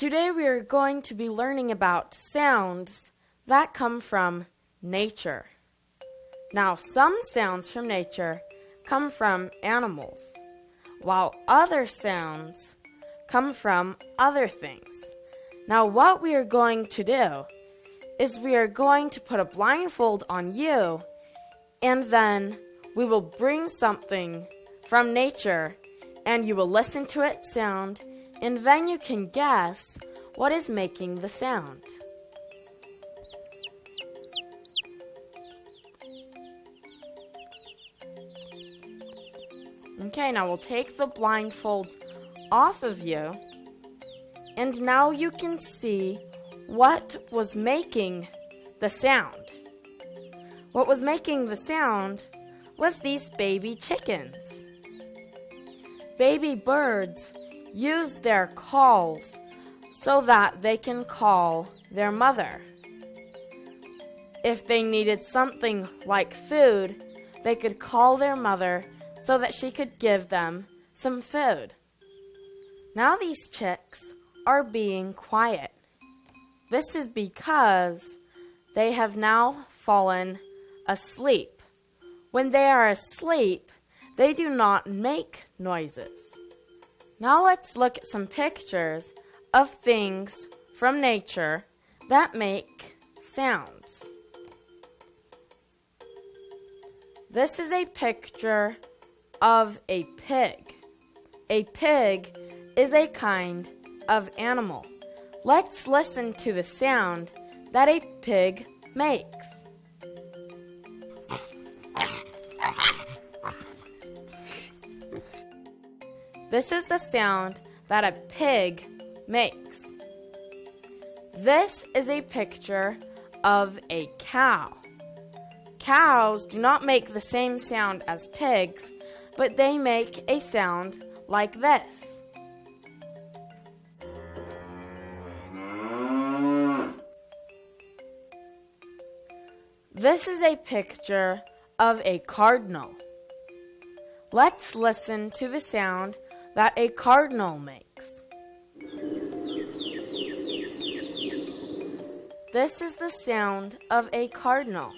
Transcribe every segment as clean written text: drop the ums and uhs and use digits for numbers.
Today we are going to be learning about sounds that come from nature. Now, some sounds from nature come from animals, while other sounds come from other things. Now, what we are going to do is we are going to put a blindfold on you, and then we will bring something from nature, and you will listen to its sound, and then you can guess what is making the sound. Okay, now we'll take the blindfolds off of you, and now you can see what was making the sound. What was making the sound was these baby chickens. Baby birds use their calls so that they can call their mother. If they needed something like food, they could call their mother so that she could give them some food. Now these chicks are being quiet. This is because they have now fallen asleep. When they are asleep, they do not make noises. Now let's look at some pictures of things from nature that make sounds. This is a picture of a pig. A pig is a kind of animal. Let's listen to the sound that a pig makes. This is the sound that a pig makes. This is a picture of a cow. Cows do not make the same sound as pigs, but they make a sound like this. This is a picture of a cardinal. Let's listen to the sound that a cardinal makes. This is the sound of a cardinal.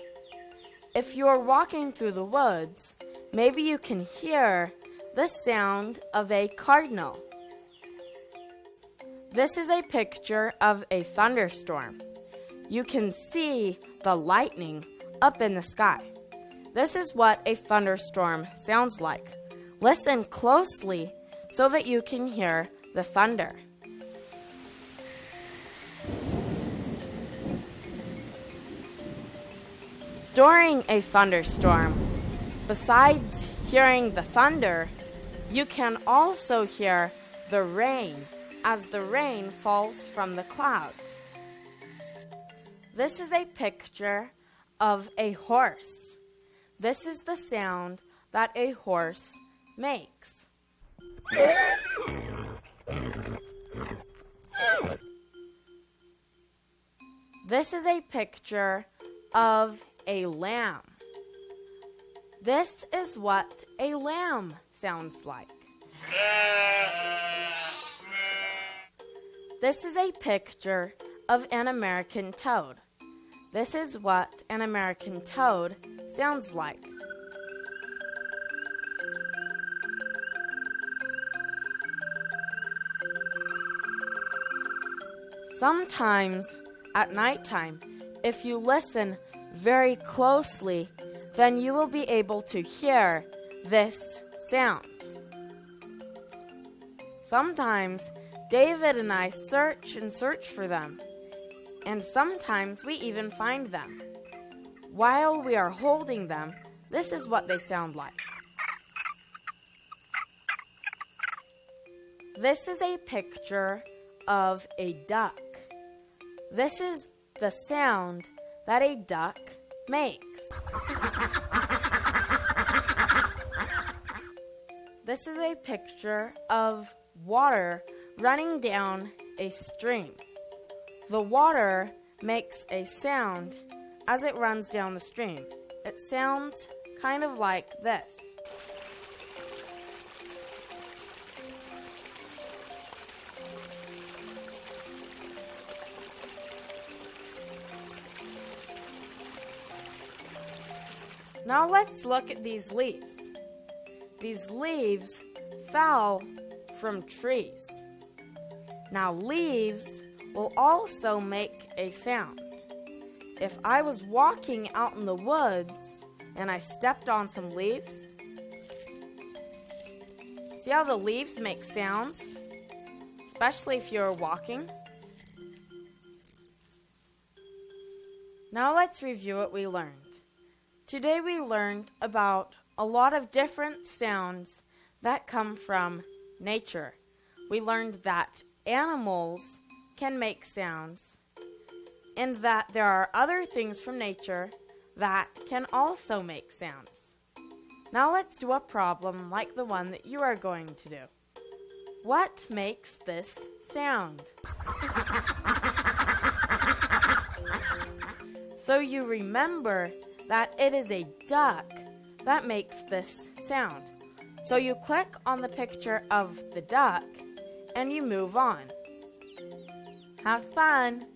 If you are walking through the woods, maybe you can hear the sound of a cardinal. This is a picture of a thunderstorm. You can see the lightning up in the sky. This is what a thunderstorm sounds like. Listen closely so that you can hear the thunder. During a thunderstorm, besides hearing the thunder, you can also hear the rain as the rain falls from the clouds. This is a picture of a horse. This is the sound that a horse makes. This is a picture of a lamb. This is what a lamb sounds like. This is a picture of an American toad. This is what an American toad sounds like. Sometimes at nighttime, if you listen very closely, then you will be able to hear this sound. Sometimes David and I search and search for them, and sometimes we even find them. While we are holding them, this is what they sound like. This is a picture of a duck. This is the sound that a duck makes. This is a picture of water running down a stream. The water makes a sound as it runs down the stream. It sounds kind of like this. Now let's look at these leaves. These leaves fell from trees. Now leaves will also make a sound. If I was walking out in the woods and I stepped on some leaves, see how the leaves make sounds? Especially if you're walking. Now let's review what we learned. Today we learned about a lot of different sounds that come from nature. We learned that animals can make sounds and that there are other things from nature that can also make sounds. Now let's do a problem like the one that you are going to do. What makes this sound? So you remember that it is a duck that makes this sound. So you click on the picture of the duck and you move on. Have fun!